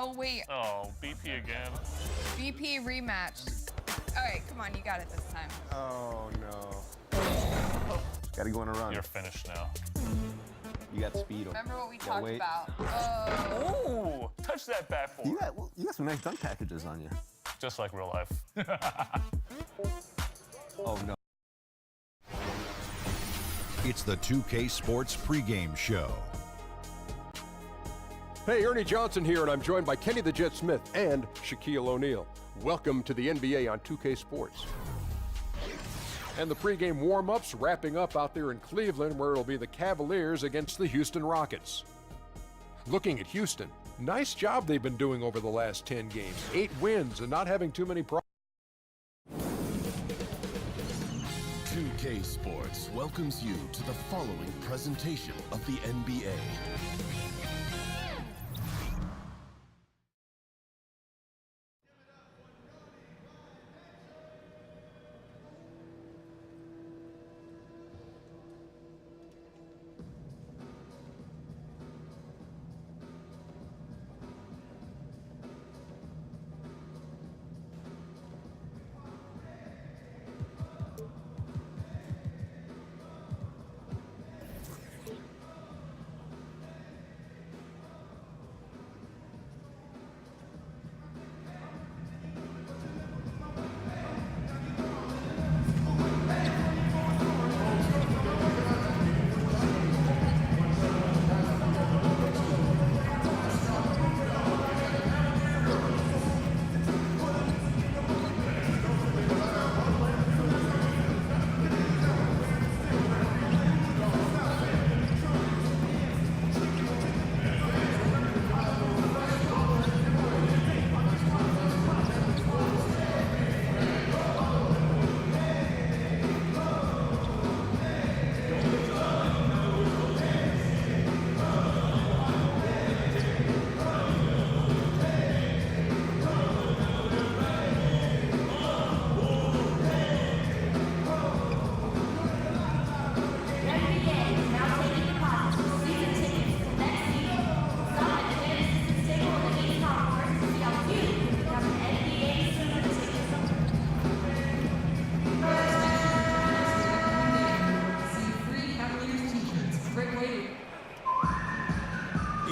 Oh, wait. Oh, BP again. BP rematch. All right, come on, you got it this time. Oh, no. Gotta go on a run. You're finished now. You got speed. Remember what we talked wait. about. Ooh, touch that bat for You got some nice dunk packages on you. Just like real life. Oh, no. It's the 2K Sports pregame show. Hey, Ernie Johnson here, and I'm joined by Kenny the Jet Smith and Shaquille O'Neal. Welcome to the NBA on 2K Sports. And the pregame warm-ups wrapping up out there in Cleveland, where it'll be the Cavaliers against the Houston Rockets. Looking at Houston, nice job they've been doing over the last 10 games. 8 wins and not having too many problems. 2K Sports welcomes you to the following presentation of the NBA.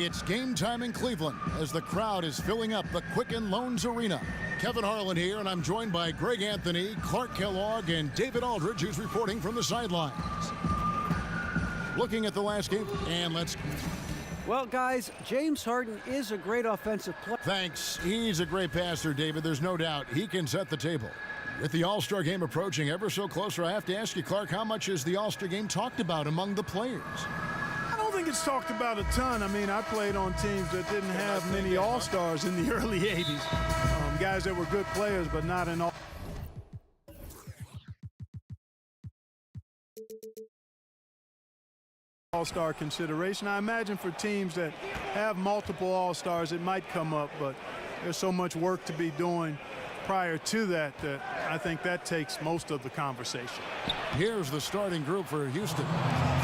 It's game time in Cleveland as the crowd is filling up the Quicken Loans Arena. Kevin Harlan here, and I'm joined by Greg Anthony, Clark Kellogg, and David Aldridge, who's reporting from the sidelines. Looking at the last game, and Well, guys, James Harden is a great offensive player. Thanks. He's a great passer, David. There's no doubt he can set the table. With the All-Star game approaching ever so closer, I have to ask you, Clark, how much is the All-Star game talked about among the players? I don't think it's talked about a ton. I mean, I played on teams that didn't have many All-Stars in the early 80s. Guys that were good players, but not in all. All-Star consideration. I imagine for teams that have multiple All-Stars, it might come up, but there's so much work to be doing prior to that I think that takes most of the conversation. Here's the starting group for Houston.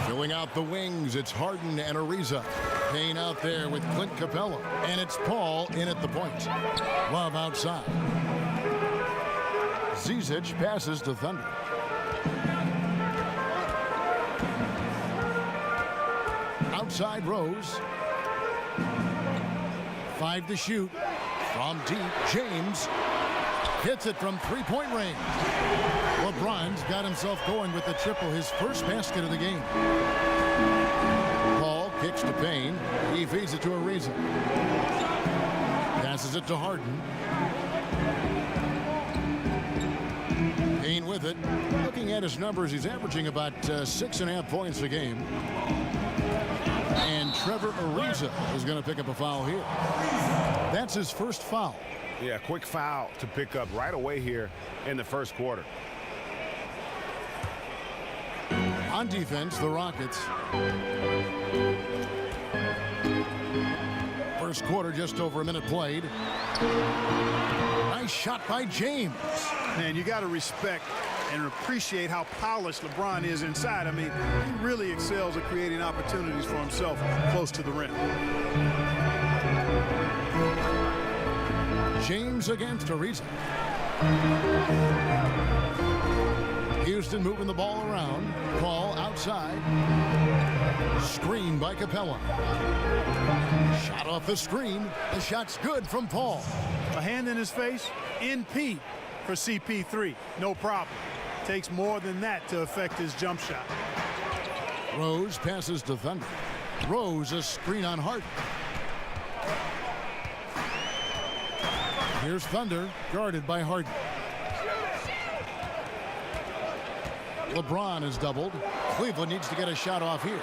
Filling out the wings, it's Harden and Ariza. Payne out there with Clint Capella. And it's Paul in at the point. Love outside. Zizic passes to Thunder. Outside Rose. 5 to shoot. From deep, James hits it from three-point range. LeBron's got himself going with the triple, his first basket of the game. Paul kicks to Payne. He feeds it to Ariza. Passes it to Harden. Payne with it. Looking at his numbers, he's averaging about 6.5 points a game. And Trevor Ariza is going to pick up a foul here. That's his first foul. Yeah, quick foul to pick up right away here in the first quarter. On defense, the Rockets. First quarter, just over a minute played. Nice shot by James. Man, you got to respect and appreciate how polished LeBron is inside. I mean, he really excels at creating opportunities for himself close to the rim. James against Ariza. Houston moving the ball around. Paul outside. Screen by Capella. Shot off the screen. The shot's good from Paul. A hand in his face, in P for CP3. No problem. Takes more than that to affect his jump shot. Rose passes to Thunder. Rose a screen on Harden. Here's Thunder, guarded by Harden. LeBron is doubled. Cleveland needs to get a shot off here.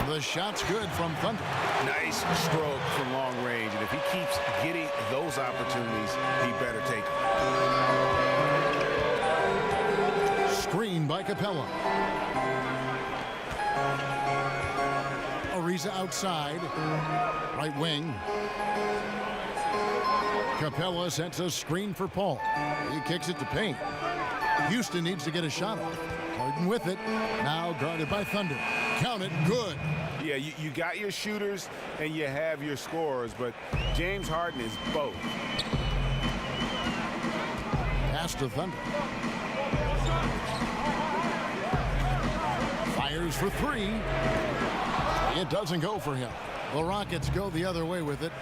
The shot's good from Thunder. Nice stroke from long range, and if he keeps getting those opportunities, he better take them. Screen by Capella. Ariza outside. Right wing. Capella sets a screen for Paul. He kicks it to Payne. Houston needs to get a shot off. Harden with it. Now guarded by Thunder. Count it. Good. Yeah, you got your shooters and you have your scorers, but James Harden is both. Pass to Thunder. Fires for three. It doesn't go for him. The Rockets go the other way with it.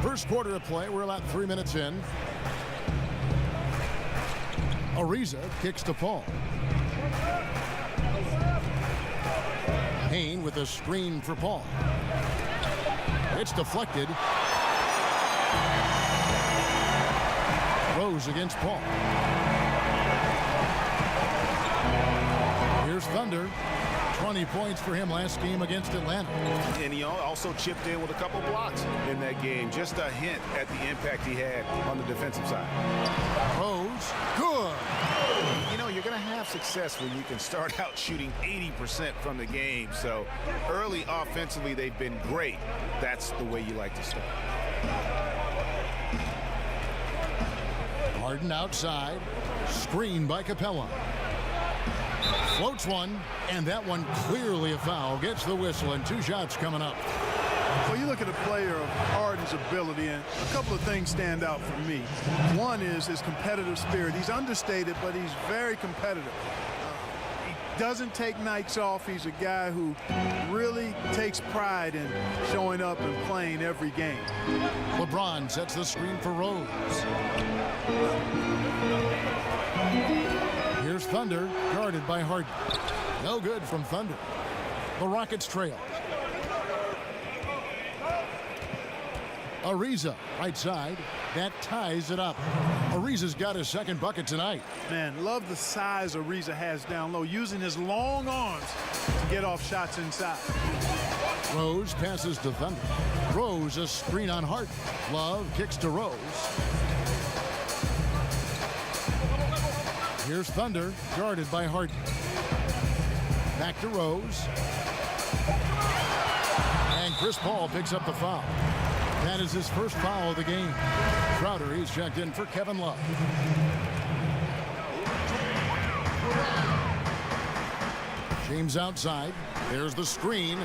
First quarter of play. We're about 3 minutes in. Ariza kicks to Paul. Payne with a screen for Paul. It's deflected. Rose against Paul. Here's Thunder. 20 points for him last game against Atlanta. And he also chipped in with a couple blocks in that game. Just a hint at the impact he had on the defensive side. Rose, good. You know, you're going to have success when you can start out shooting 80% from the game. So early offensively, they've been great. That's the way you like to start. Harden outside. Screen by Capella. Floats one, and that one clearly a foul. Gets the whistle, and 2 shots coming up. Well, you look at a player of Harden's ability, and a couple of things stand out for me. One is his competitive spirit. He's understated, but he's very competitive. He doesn't take nights off. He's a guy who really takes pride in showing up and playing every game. LeBron sets the screen for Rose. Here's Thunder, guarded by Harden. No good from Thunder. The Rockets trail. Ariza, right side. That ties it up. Ariza's got his second bucket tonight. Man, love the size Ariza has down low, using his long arms to get off shots inside. Rose passes to Thunder. Rose a screen on Harden. Love kicks to Rose. Here's Thunder, guarded by Harden. Back to Rose. And Chris Paul picks up the foul. That is his first foul of the game. Crowder, he's checked in for Kevin Love. James outside. There's the screen.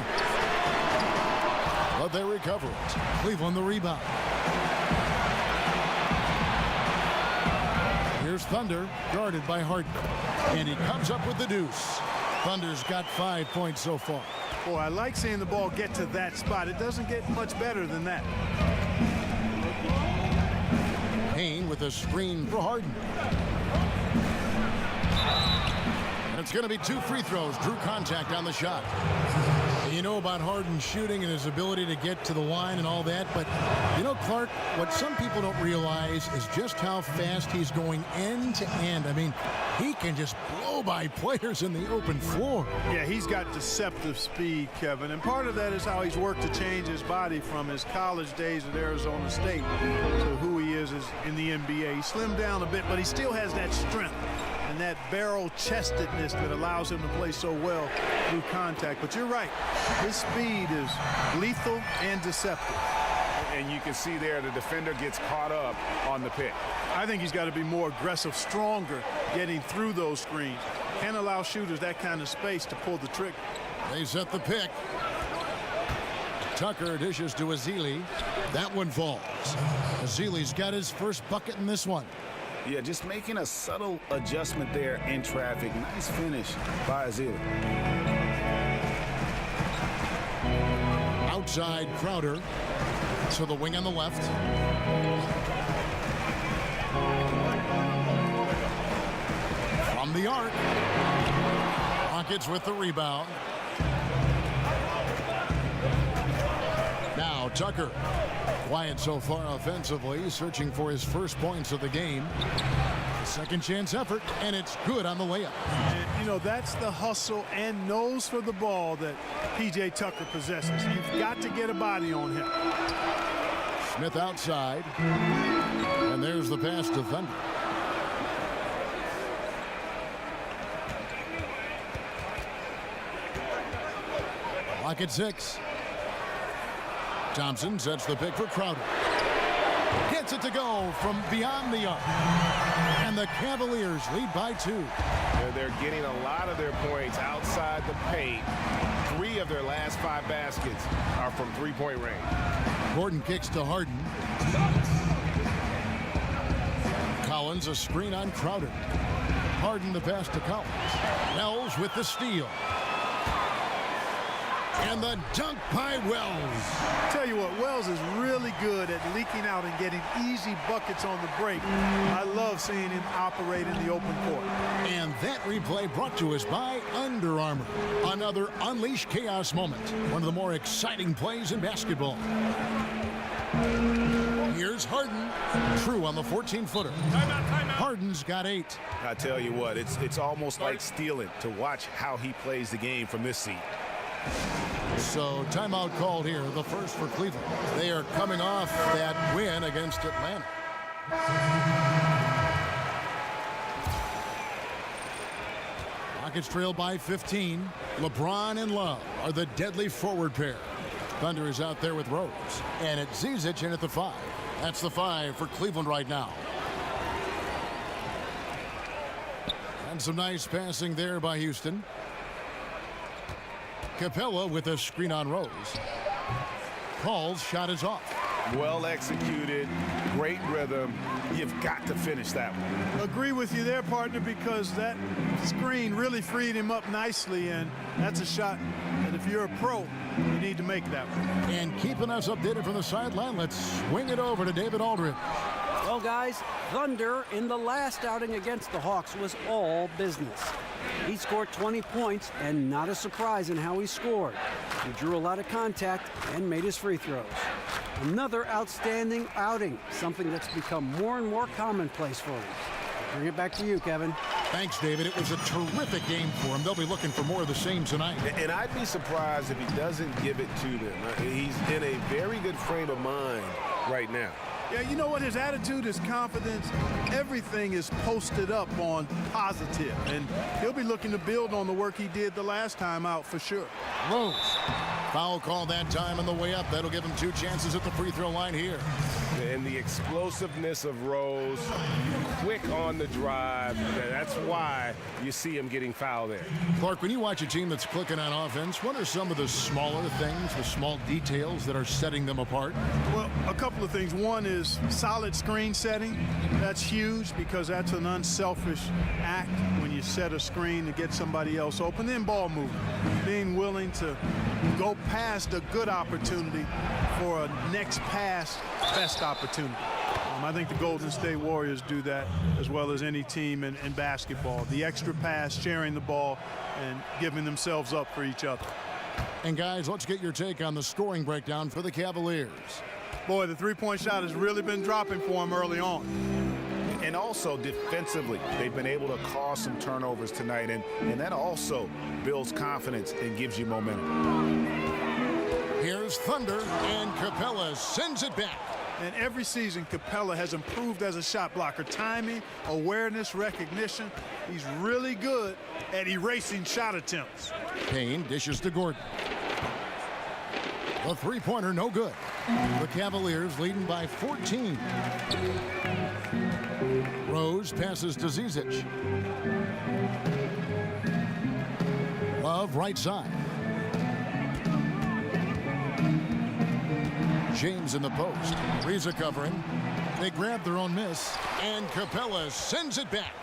But they recover it. Cleveland the rebound. Here's Thunder, guarded by Harden. And he comes up with the deuce. Thunder's got 5 points so far. Boy, I like seeing the ball get to that spot. It doesn't get much better than that. Payne with a screen for Harden. And it's going to be 2 free throws. Drew contact on the shot. You know about Harden's shooting and his ability to get to the line and all that, but you know, Clark, what some people don't realize is just how fast he's going end to end. I mean, he can just blow by players in the open floor. Yeah, he's got deceptive speed, Kevin, and part of that is how he's worked to change his body from his college days at Arizona State to who he is in the NBA. He slimmed down a bit, but he still has that strength and that barrel-chestedness that allows him to play so well through contact. But you're right, his speed is lethal and deceptive. And you can see there the defender gets caught up on the pick. I think he's got to be more aggressive, stronger, getting through those screens. Can't allow shooters that kind of space to pull the trigger. They set the pick. Tucker dishes to Azili. That one falls. Azili's got his first bucket in this one. Yeah, just making a subtle adjustment there in traffic. Nice finish by Azili. Outside Crowder to the wing on the left. From the arc. Rockets with the rebound. Now Tucker. Quiet so far offensively, searching for his first points of the game. Second chance effort, and it's good on the layup. And, you know, that's the hustle and nose for the ball that P.J. Tucker possesses. You've got to get a body on him. Smith outside, and there's the pass to Thunder. Lock at 6. Thompson sets the pick for Crowder. Gets it to go from beyond the arc. And the Cavaliers lead by 2. They're getting a lot of their points outside the paint. 3 of their last 5 baskets are from three-point range. Gordon kicks to Harden. Collins a screen on Crowder. Harden the pass to Collins. Wells with the steal. And the dunk by Wells. Tell you what, Wells is really good at leaking out and getting easy buckets on the break. I love seeing him operate in the open court. And that replay brought to us by Under Armour. Another Unleash Chaos moment. One of the more exciting plays in basketball. Here's Harden. True on the 14-footer. Harden's got 8. I tell you what, it's almost like stealing to watch how he plays the game from this seat. So timeout called here, the first for Cleveland. They are coming off that win against Atlanta. Rockets trail by 15. LeBron and Love are the deadly forward pair. Thunder is out there with Rose. And it's Zizic in at the 5. That's the 5 for Cleveland right now. And some nice passing there by Houston. Capella with a screen on Rose. Paul's shot is off. Well executed, great rhythm. You've got to finish that one. Agree with you there, partner, because that screen really freed him up nicely, and that's a shot that if you're a pro, you need to make that one. And keeping us updated from the sideline, let's swing it over to David Aldridge. Well, guys, Thunder in the last outing against the Hawks was all business. He scored 20 points, and not a surprise in how he scored. He drew a lot of contact and made his free throws. Another outstanding outing, something that's become more and more commonplace for him. Bring it back to you, Kevin. Thanks, David. It was a terrific game for him. They'll be looking for more of the same tonight. And I'd be surprised if he doesn't give it to them. He's in a very good frame of mind right now. Yeah, you know what? His attitude, his confidence, everything is posted up on positive. And he'll be looking to build on the work he did the last time out for sure. Rose. Foul call that time on the way up. That'll give him 2 chances at the free throw line here. And the explosiveness of Rose, quick on the drive. That's why you see him getting fouled there. Clark, when you watch a team that's clicking on offense, what are some of the smaller things, the small details that are setting them apart? Well, a couple of things. One is solid screen setting. That's huge because that's an unselfish act when you set a screen to get somebody else open. Then ball movement, being willing to go past a good opportunity for a next pass best opportunity. I think the Golden State Warriors do that as well as any team in basketball. The extra pass, sharing the ball, and giving themselves up for each other. And guys, let's get your take on the scoring breakdown for the Cavaliers. Boy, the three-point shot has really been dropping for them early on. And also defensively, they've been able to cause some turnovers tonight, and that also builds confidence and gives you momentum. Here's Thunder, and Capella sends it back. And every season, Capella has improved as a shot blocker. Timing, awareness, recognition. He's really good at erasing shot attempts. Payne dishes to Gordon. The three-pointer no good. The Cavaliers leading by 14. Rose passes to Zizic. Love right side. James in the post. Ariza covering. They grab their own miss, and Capella sends it back.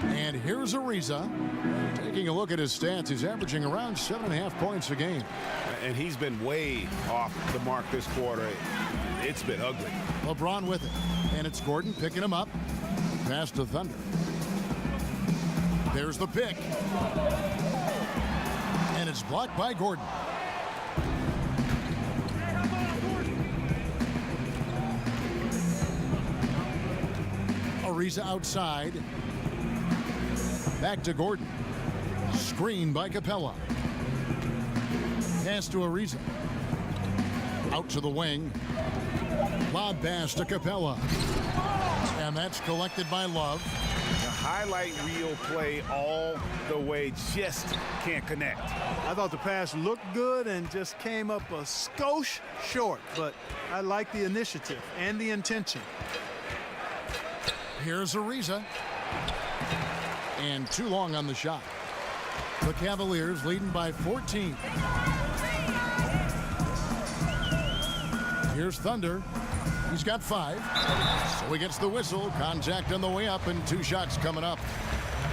And here's Ariza. Taking a look at his stats, he's averaging around 7.5 points a game. And he's been way off the mark this quarter. It's been ugly. LeBron with it. And it's Gordon picking him up. Pass to Thunder. There's the pick. And it's blocked by Gordon. Ariza outside. Back to Gordon. Screen by Capella. Pass to Ariza. Out to the wing. Lob pass to Capella. And that's collected by Love. The highlight reel play all the way, just can't connect. I thought the pass looked good and just came up a skosh short, but I like the initiative and the intention. Here's Ariza. And too long on the shot. The Cavaliers leading by 14. Here's Thunder. He's got 5. So he gets the whistle. Contact on the way up, and 2 shots coming up.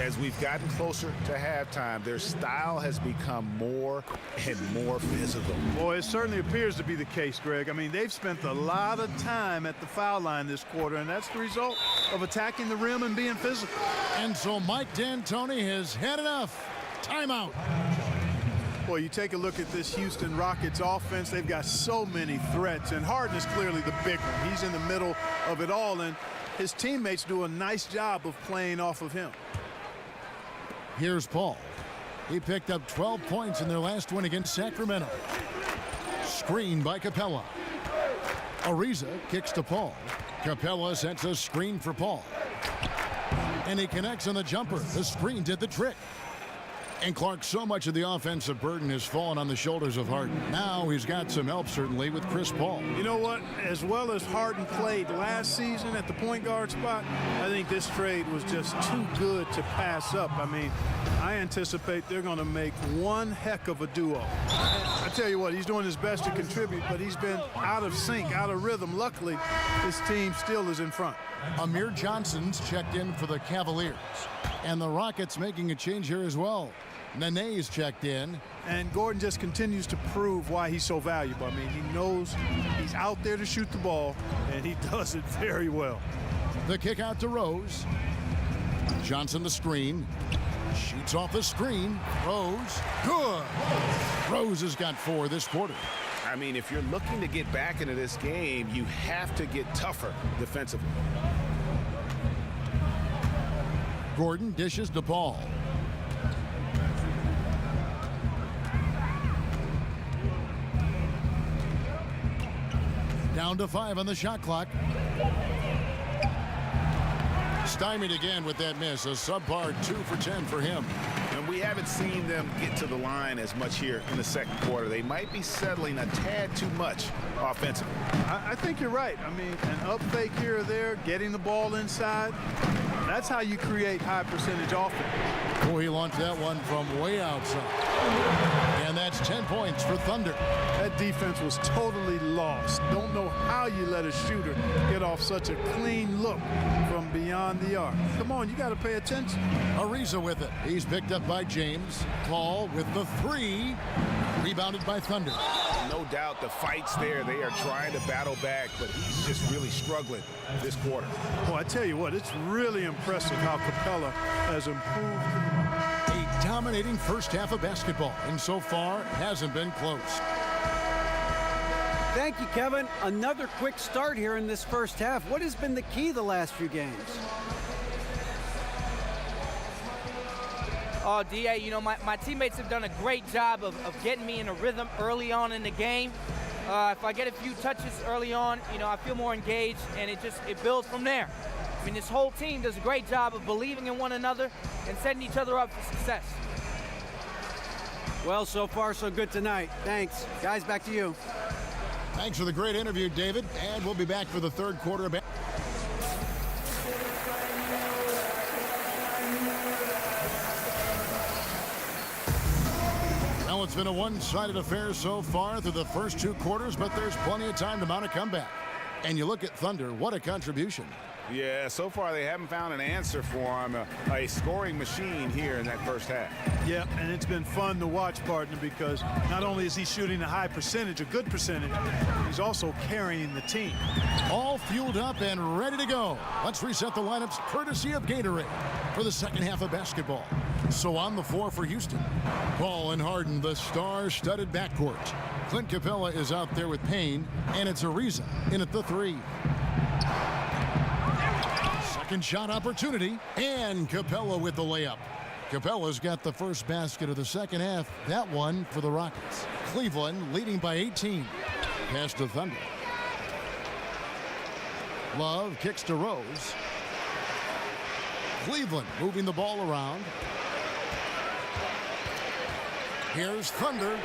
As we've gotten closer to halftime, their style has become more and more physical. Boy, it certainly appears to be the case, Greg. I mean, they've spent a lot of time at the foul line this quarter, and that's the result of attacking the rim and being physical. And so Mike D'Antoni has had enough. Timeout. Boy, you take a look at this Houston Rockets offense. They've got so many threats, and Harden is clearly the big one. He's in the middle of it all, and his teammates do a nice job of playing off of him. Here's Paul. He picked up 12 points in their last win against Sacramento. Screen by Capella. Ariza kicks to Paul. Capella sets a screen for Paul. And he connects on the jumper. The screen did the trick. And Clark, so much of the offensive burden has fallen on the shoulders of Harden. Now he's got some help, certainly, with Chris Paul. You know what? As well as Harden played last season at the point guard spot, I think this trade was just too good to pass up. I mean, I anticipate they're going to make one heck of a duo. And I tell you what, he's doing his best to contribute, but he's been out of sync, out of rhythm. Luckily, his team still is in front. Amir Johnson's checked in for the Cavaliers. And the Rockets making a change here as well. Nene's checked in. And Gordon just continues to prove why he's so valuable. I mean, he knows he's out there to shoot the ball, and he does it very well. The kick out to Rose. Johnson the screen. Shoots off the screen. Rose. Good. Rose has got 4 this quarter. I mean, if you're looking to get back into this game, you have to get tougher defensively. Gordon dishes to Paul. Down to 5 on the shot clock. Stymied again with that miss. A subpar 2 for 10 for him. And we haven't seen them get to the line as much here in the second quarter. They might be settling a tad too much offensively. I think you're right. I mean, an up fake here or there, getting the ball inside, that's how you create high percentage offense. Oh, he launched that one from way outside. And that's 10 points for Thunder. That defense was totally lost. Don't know how you let a shooter get off such a clean look from beyond the arc. Come on, you got to pay attention. Ariza with it. He's picked up by James. Paul with the 3. Rebounded by Thunder. No doubt the fight's there. They are trying to battle back, but he's just really struggling this quarter. Well, I tell you what, it's really impressive how Capella has improved. A dominating first half of basketball, and so far hasn't been close. Thank you, Kevin. Another quick start here in this first half. What has been the key the last few games? Oh, D.A., you know, my teammates have done a great job of getting me in a rhythm early on in the game. If I get a few touches early on, you know, I feel more engaged, and it builds from there. I mean, this whole team does a great job of believing in one another and setting each other up for success. Well, so far, so good tonight. Thanks. Guys, back to you. Thanks for the great interview, David. And we'll be back for the third quarter. Now it's been a one-sided affair so far through the first 2 quarters, but there's plenty of time to mount a comeback. And you look at Thunder, what a contribution. Yeah, so far they haven't found an answer for him, a scoring machine here in that first half. Yeah, and it's been fun to watch, partner, because not only is he shooting a high percentage, a good percentage, he's also carrying the team. All fueled up and ready to go. Let's reset the lineups courtesy of Gatorade for the second half of basketball. So on the floor for Houston, Paul and Harden, the star-studded backcourt. Clint Capella is out there with Payne, and it's Ariza in at the 3. Second shot opportunity, and Capella with the layup. Capella's got the first basket of the second half. That one for the Rockets. Cleveland leading by 18. Pass to Thunder. Love kicks to Rose. Cleveland moving the ball around. Here's Thunder.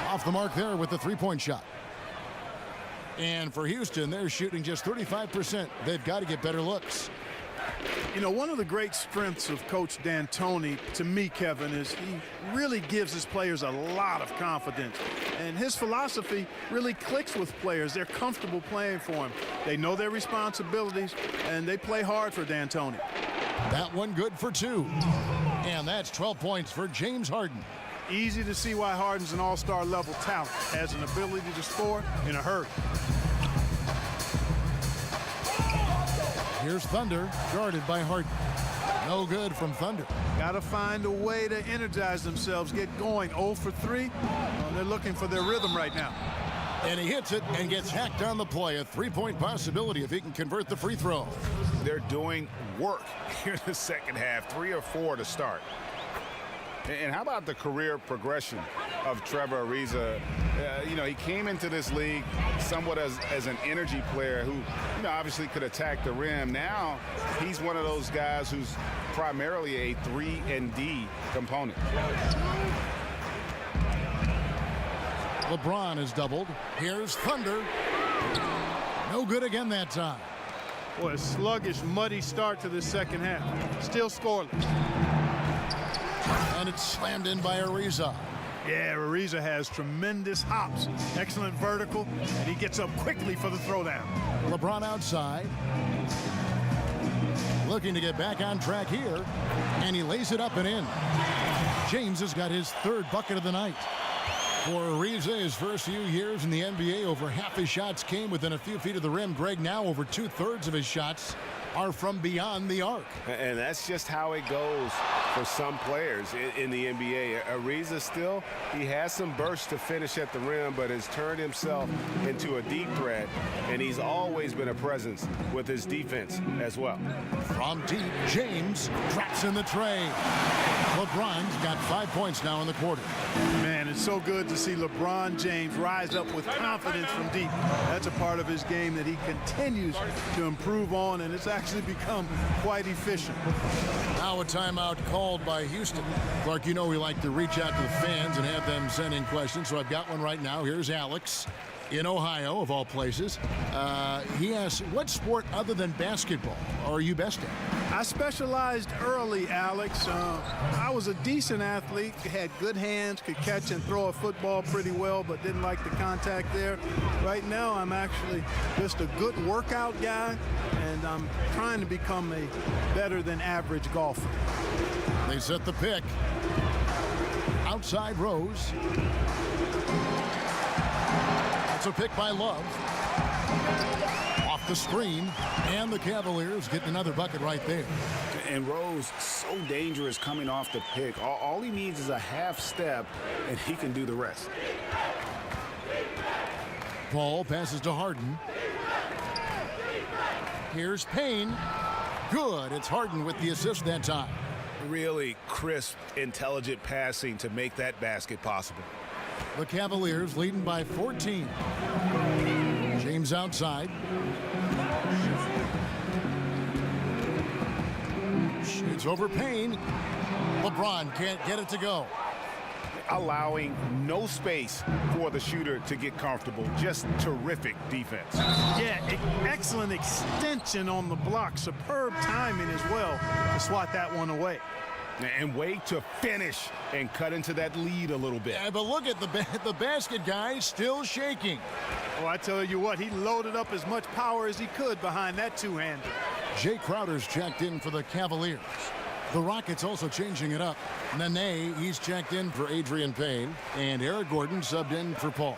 Off the mark there with the three-point shot. And for Houston, they're shooting just 35%. They've got to get better looks. You know, one of the great strengths of Coach D'Antoni, to me, Kevin, is he really gives his players a lot of confidence. And his philosophy really clicks with players. They're comfortable playing for him. They know their responsibilities, and they play hard for D'Antoni. That one good for 2. And that's 12 points for James Harden. Easy to see why Harden's an all-star level talent. Has an ability to score in a hurry. Here's Thunder, guarded by Harden. No good from Thunder. Got to find a way to energize themselves, get going. 0 for 3. They're looking for their rhythm right now. And he hits it and gets hacked on the play. A three-point possibility if he can convert the free throw. They're doing work here in the second half. 3 or 4 to start. And how about the career progression of Trevor Ariza? You know, he came into this league somewhat as an energy player who, you know, obviously could attack the rim. Now he's one of those guys who's primarily a 3-and-D component. LeBron is doubled. Here's Thunder. No good again that time. Boy, a sluggish, muddy start to the second half. Still scoreless. And it's slammed in by Ariza. Yeah, Ariza has tremendous hops. Excellent vertical, and he gets up quickly for the throwdown. LeBron outside. Looking to get back on track here. And he lays it up and in. James has got his 3rd bucket of the night. For Ariza, his first few years in the NBA, over half his shots came within a few feet of the rim. Greg, now over 2/3 of his shots are from beyond the arc. And that's just how it goes for some players in the NBA. Ariza still, he has some bursts to finish at the rim, but has turned himself into a deep threat, and he's always been a presence with his defense as well. From deep, James traps in the tray. LeBron's got 5 points now in the quarter. Man, it's so good to see LeBron James rise up with confidence from deep. That's a part of his game that he continues to improve on, and it's actually become quite efficient. Now a timeout called by Houston. Clark, you know we like to reach out to the fans and have them send in questions, so I've got one right now. Here's Alex in Ohio, of all places. He asks, what sport other than basketball are you best at? I specialized early, Alex. I was a decent athlete, had good hands, could catch and throw a football pretty well, but didn't like the contact there. Right now, I'm actually just a good workout guy, and I'm trying to become a better than average golfer. They set the pick. Outside Rose. It's a pick by Love. Off the screen, and the Cavaliers getting another bucket right there. And Rose, so dangerous coming off the pick. All he needs is a half step, and he can do the rest. Paul passes to Harden. Here's Payne. Good. It's Harden with the assist that time. Really crisp, intelligent passing to make that basket possible. The Cavaliers leading by 14. James outside. Shoots over Payne. LeBron can't get it to go. Allowing no space for the shooter to get comfortable. Just terrific defense. Yeah, excellent extension on the block. Superb timing as well to swat that one away. And way to finish and cut into that lead a little bit. Yeah, but look at the basket guy still shaking. Oh, I tell you what, he loaded up as much power as he could behind that two-hander. Jay Crowder's checked in for the Cavaliers. The Rockets also changing it up. Nene, he's checked in for Adrian Payne. And Eric Gordon subbed in for Paul.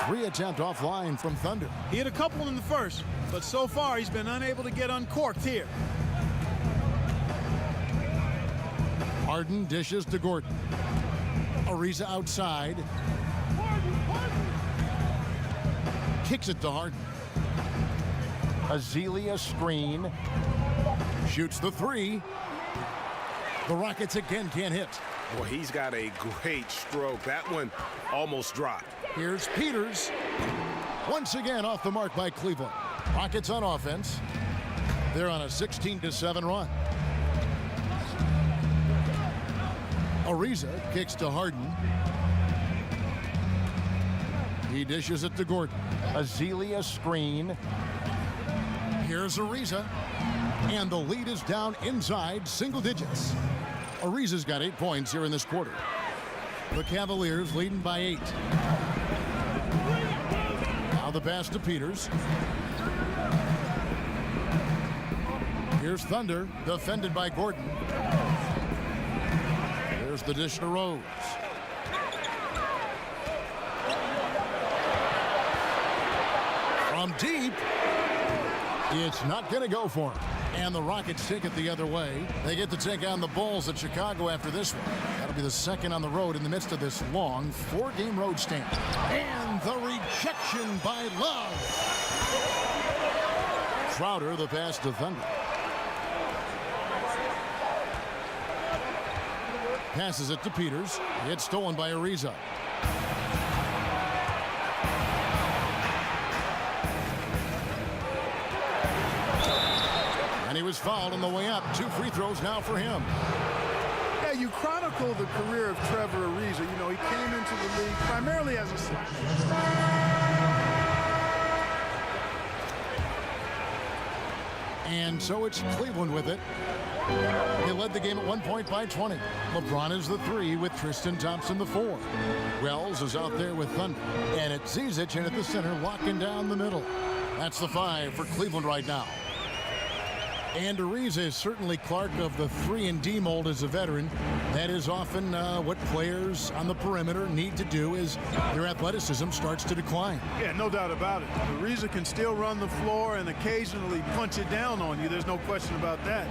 3 attempt offline from Thunder. He had a couple in the first, but so far he's been unable to get uncorked here. Harden dishes to Gordon. Ariza outside. Kicks it to Harden. Azealia screen. Shoots the 3. The Rockets again can't hit. Well, he's got a great stroke. That one almost dropped. Here's Peters. Once again off the mark by Cleveland. Rockets on offense. They're on a 16-7 run. Ariza kicks to Harden. He dishes it to Gordon. Azealia screen. Here's Ariza. And the lead is down inside single digits. Ariza's got 8 points here in this quarter. The Cavaliers leading by 8. Now the pass to Peters. Here's Thunder, defended by Gordon. There's the dish to Rose. From deep, it's not going to go for him. And the Rockets take it the other way. They get to take on the Bulls at Chicago after this one. That'll be the second on the road in the midst of this long 4-game road stand. And the rejection by Love. Crowder, the pass to Thunder. Passes it to Peters. It's stolen by Ariza. And he was fouled on the way up. 2 free throws now for him. Yeah, you chronicle the career of Trevor Ariza. You know, he came into the league primarily as a slapper. And so it's Cleveland with it. They led the game at 1 point by 20. LeBron is the 3 with Tristan Thompson the 4. Wells is out there with Thunder. And it's Zizic in at the center, locking down the middle. That's the 5 for Cleveland right now. And Ariza is certainly, Clark, of the 3-and-D mold as a veteran. That is often what players on the perimeter need to do as their athleticism starts to decline. Yeah, no doubt about it. Ariza can still run the floor and occasionally punch it down on you. There's no question about that.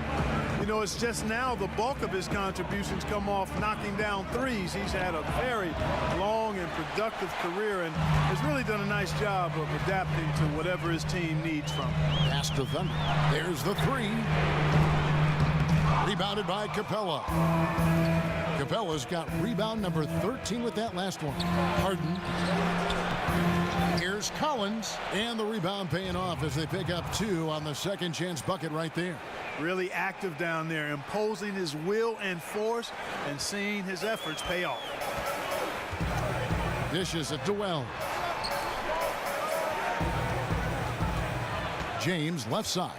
You know, it's just now the bulk of his contributions come off knocking down threes. He's had a very long and productive career and has really done a nice job of adapting to whatever his team needs from him. Pass to Thunder. There's the 3. Rebounded by Capella. Capella's got rebound number 13 with that last one. Harden. Here's Collins. And the rebound paying off as they pick up 2 on the second chance bucket right there. Really active down there, imposing his will and force and seeing his efforts pay off. Dishes it to Wells. James left side.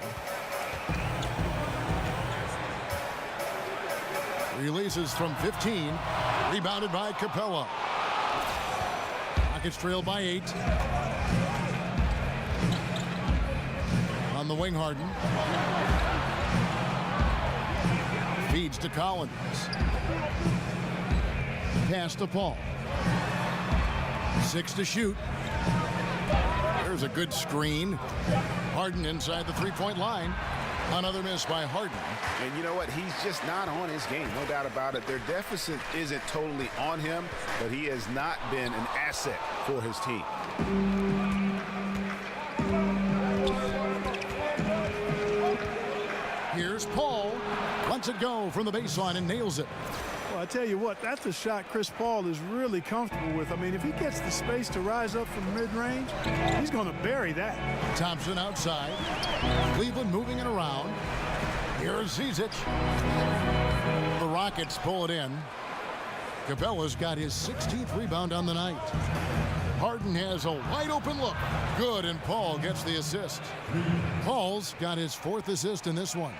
Releases from 15. Rebounded by Capella. Rockets trail by 8. On the wing, Harden. Feeds to Collins. Pass to Paul. 6 to shoot. There's a good screen. Harden inside the 3-point line. Another miss by Harden. And you know what? He's just not on his game. No doubt about it. Their deficit isn't totally on him, but he has not been an asset for his team. Here's Paul. Lets it go from the baseline and nails it. Well, I tell you what, that's a shot Chris Paul is really comfortable with. I mean, if he gets the space to rise up from mid-range, he's going to bury that. Thompson outside. Cleveland moving it around. Here's Zizic. The Rockets pull it in. Capella's got his 16th rebound on the night. Harden has a wide open look. Good, and Paul gets the assist. Paul's got his 4th assist in this one.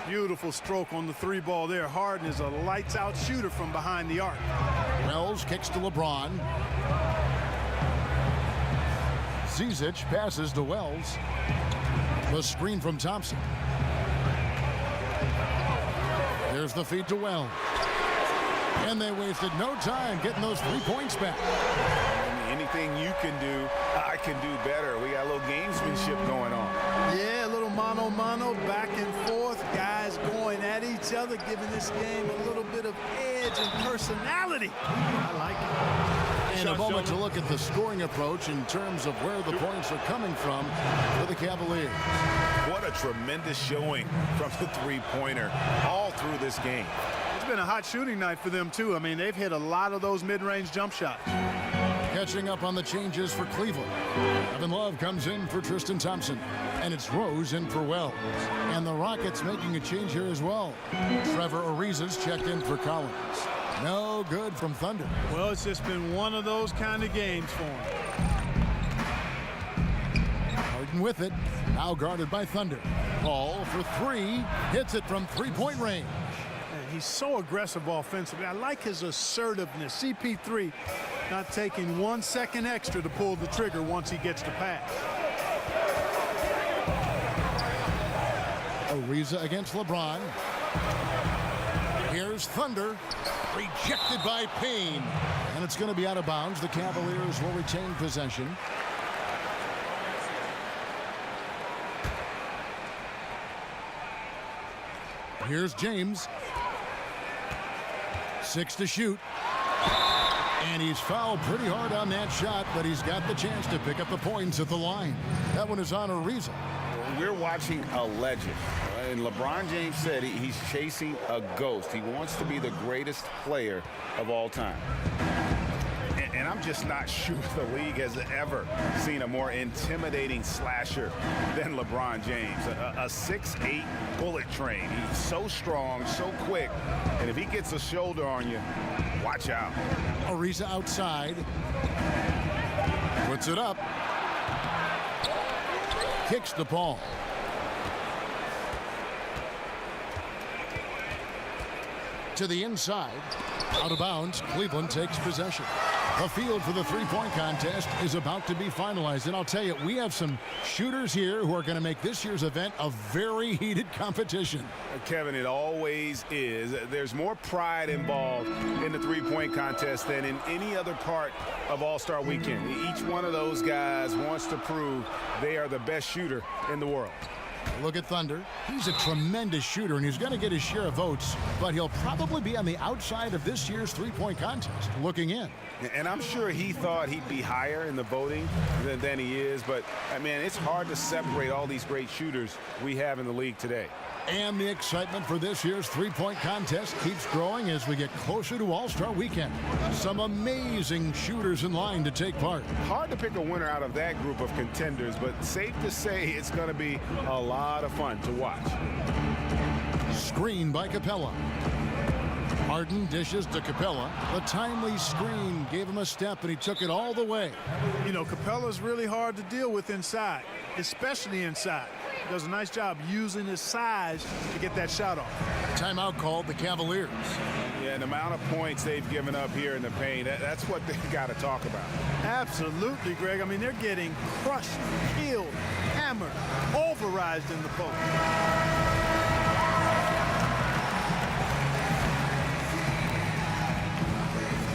Beautiful stroke on the 3 ball there. Harden is a lights-out shooter from behind the arc. Wells kicks to LeBron. Zizic passes to Wells. The screen from Thompson. Here's the feed to Wells. And they wasted no time getting those 3 points back. Anything you can do, I can do better. We got a little gamesmanship going on. Yeah, a little mano-mano, back and forth. Guys going at each other, giving this game a little bit of edge and personality. I like it. And a moment to look at the scoring approach in terms of where the points are coming from for the Cavaliers. What a tremendous showing from the three-pointer all through this game. It's been a hot shooting night for them, too. I mean, they've hit a lot of those mid-range jump shots. Catching up on the changes for Cleveland. Evan Love comes in for Tristan Thompson. And it's Rose in for Wells. And the Rockets making a change here as well. Trevor Ariza's checked in for Collins. No good from Thunder. Well, it's just been one of those kind of games for him. Harden with it. Now guarded by Thunder. Paul for 3. Hits it from 3-point range. He's so aggressive offensively. I like his assertiveness. CP3 not taking 1 second extra to pull the trigger once he gets the pass. Ariza against LeBron. Here's Thunder. Rejected by Payne. And it's going to be out of bounds. The Cavaliers will retain possession. Here's James. 6 to shoot. And he's fouled pretty hard on that shot, but he's got the chance to pick up the points at the line. That one is on Ariza. We're watching a legend. And LeBron James said he's chasing a ghost. He wants to be the greatest player of all time. And I'm just not sure the league has ever seen a more intimidating slasher than LeBron James. A 6'8" bullet train. He's so strong, so quick. And if he gets a shoulder on you, watch out. Ariza outside. Puts it up. Kicks the ball. To the inside. Out of bounds. Cleveland takes possession. The field for the three-point contest is about to be finalized. And I'll tell you, we have some shooters here who are going to make this year's event a very heated competition. Kevin, it always is. There's more pride involved in the three-point contest than in any other part of All-Star Weekend. Each one of those guys wants to prove they are the best shooter in the world. Look at Thunder. He's a tremendous shooter, and he's going to get his share of votes, but he'll probably be on the outside of this year's three-point contest, looking in. And I'm sure he thought he'd be higher in the voting than he is, but, I mean, it's hard to separate all these great shooters we have in the league today. And the excitement for this year's three-point contest keeps growing as we get closer to All-Star Weekend. Some amazing shooters in line to take part. Hard to pick a winner out of that group of contenders, but safe to say it's going to be a lot of fun to watch. Screen by Capella. Harden dishes to Capella. The timely screen gave him a step, and he took it all the way. You know, Capella's really hard to deal with inside, especially inside. He does a nice job using his size to get that shot off. Timeout called the Cavaliers. Yeah, the amount of points they've given up here in the paint, that's what they've got to talk about. Absolutely, Greg. I mean, they're getting crushed, killed, hammered, pulverized in the post.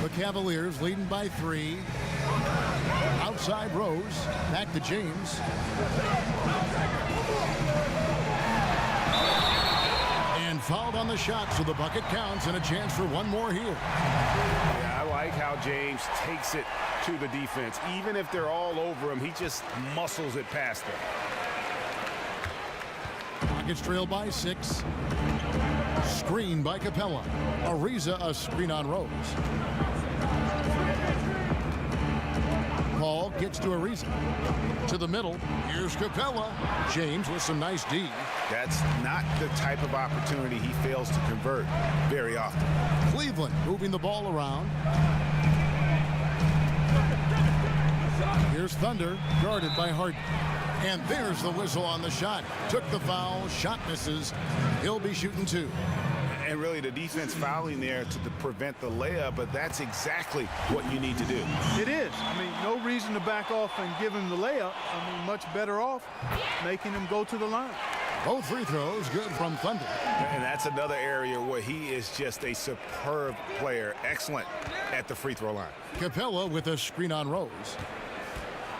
The Cavaliers leading by 3. Outside Rose. Back to James. And fouled on the shot, so the bucket counts and a chance for one more here. Yeah, I like how James takes it to the defense. Even if they're all over him, he just muscles it past them. Rockets trail by 6. Screen by Capella. Ariza a screen on Rose. Paul gets to Ariza. To the middle. Here's Capella. James with some nice D. That's not the type of opportunity he fails to convert very often. Cleveland moving the ball around. Here's Thunder, guarded by Harden. And there's the whistle on the shot. Took the foul, shot misses. He'll be shooting 2. And really the defense fouling there to prevent the layup, but that's exactly what you need to do. It is. I mean, no reason to back off and give him the layup. I mean, much better off making him go to the line. Both free throws good from Thunder. And that's another area where he is just a superb player. Excellent at the free throw line. Capella with a screen on Rose.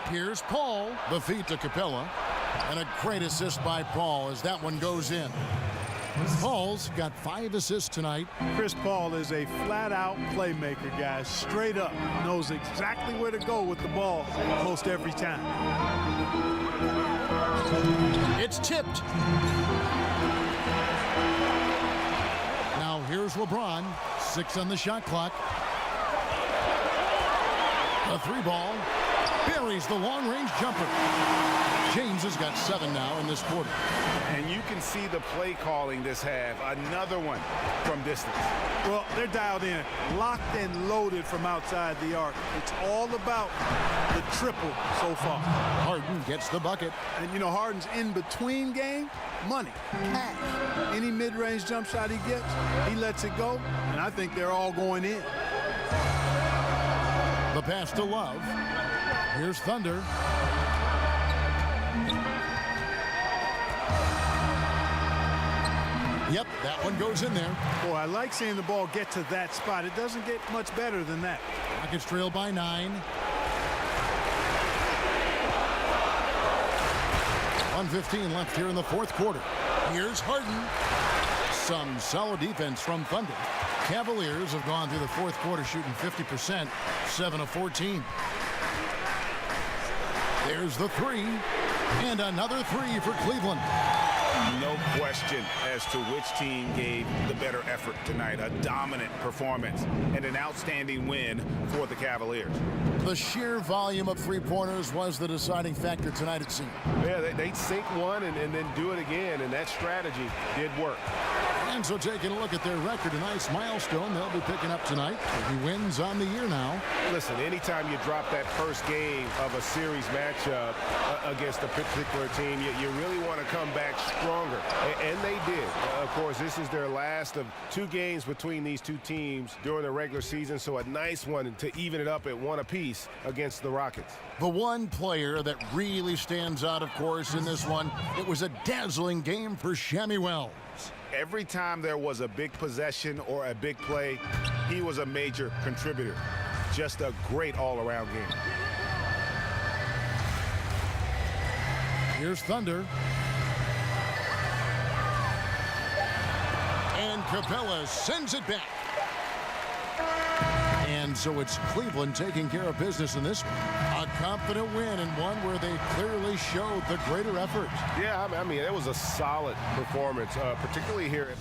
Here's Paul. The feed to Capella. And a great assist by Paul as that one goes in. Paul's got 5 assists tonight. Chris Paul is a flat-out playmaker, guys. Straight up. Knows exactly where to go with the ball most every time. It's tipped. Now here's LeBron. 6 on the shot clock. A 3 ball. Buries the long-range jumper. James has got 7 now in this quarter. And you can see the play calling this half. Another one from distance. Well, they're dialed in, locked and loaded from outside the arc. It's all about the triple so far. Harden gets the bucket. And, you know, Harden's in-between game, money, cash. Any mid-range jump shot he gets, he lets it go, and I think they're all going in. The pass to Love. Here's Thunder. Yep, that one goes in there. Boy, I like seeing the ball get to that spot. It doesn't get much better than that. Rockets trail by 9. 1:15 left here in the 4th quarter. Here's Harden. Some solid defense from Thunder. Cavaliers have gone through the 4th quarter shooting 50%, 7 of 14. There's the 3, and another 3 for Cleveland. No question as to which team gave the better effort tonight. A dominant performance and an outstanding win for the Cavaliers. The sheer volume of 3-pointers was the deciding factor tonight, it seemed. Yeah, they'd sink one and then do it again, and that strategy did work. And so taking a look at their record, a nice milestone they'll be picking up tonight. 30 wins on the year now. Listen, anytime you drop that first game of a series matchup against a particular team, you really want to come back stronger. And they did. Of course, this is their last of 2 games between these 2 teams during the regular season, so a nice one to even it up at 1 apiece against the Rockets. The one player that really stands out, of course, in this one, it was a dazzling game for Shammy Wells. Every time there was a big possession or a big play, he was a major contributor. Just a great all-around game. Here's Thunder. And Capella sends it back. And so it's Cleveland taking care of business in this one. A confident win and one where they clearly showed the greater effort. Yeah, I mean, it was a solid performance, particularly here.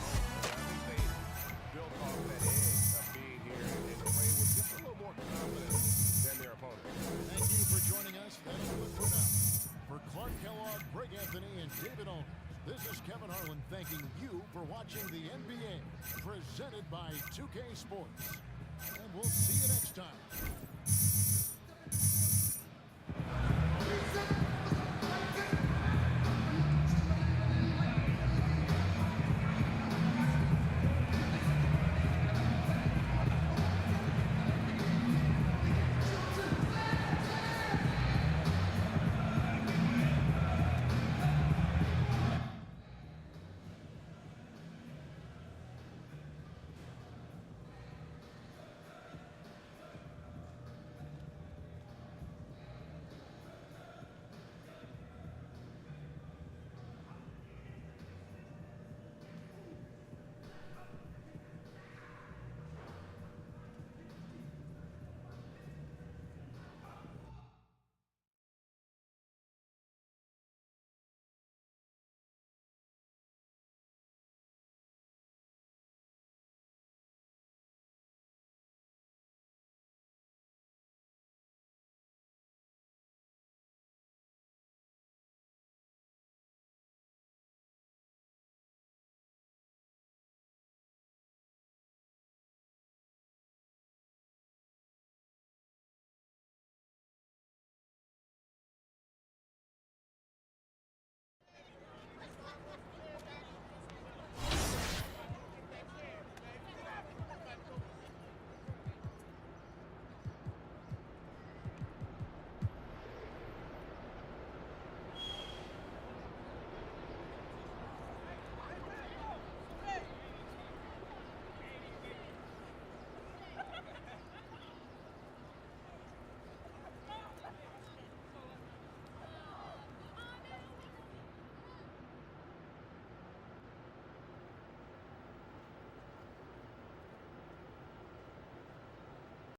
Thank you for joining us. That'll do it for now. For Clark Kellogg, Greg Anthony, and David Owens, this is Kevin Harlan thanking you for watching the NBA, presented by 2K Sports. And we'll see you next time.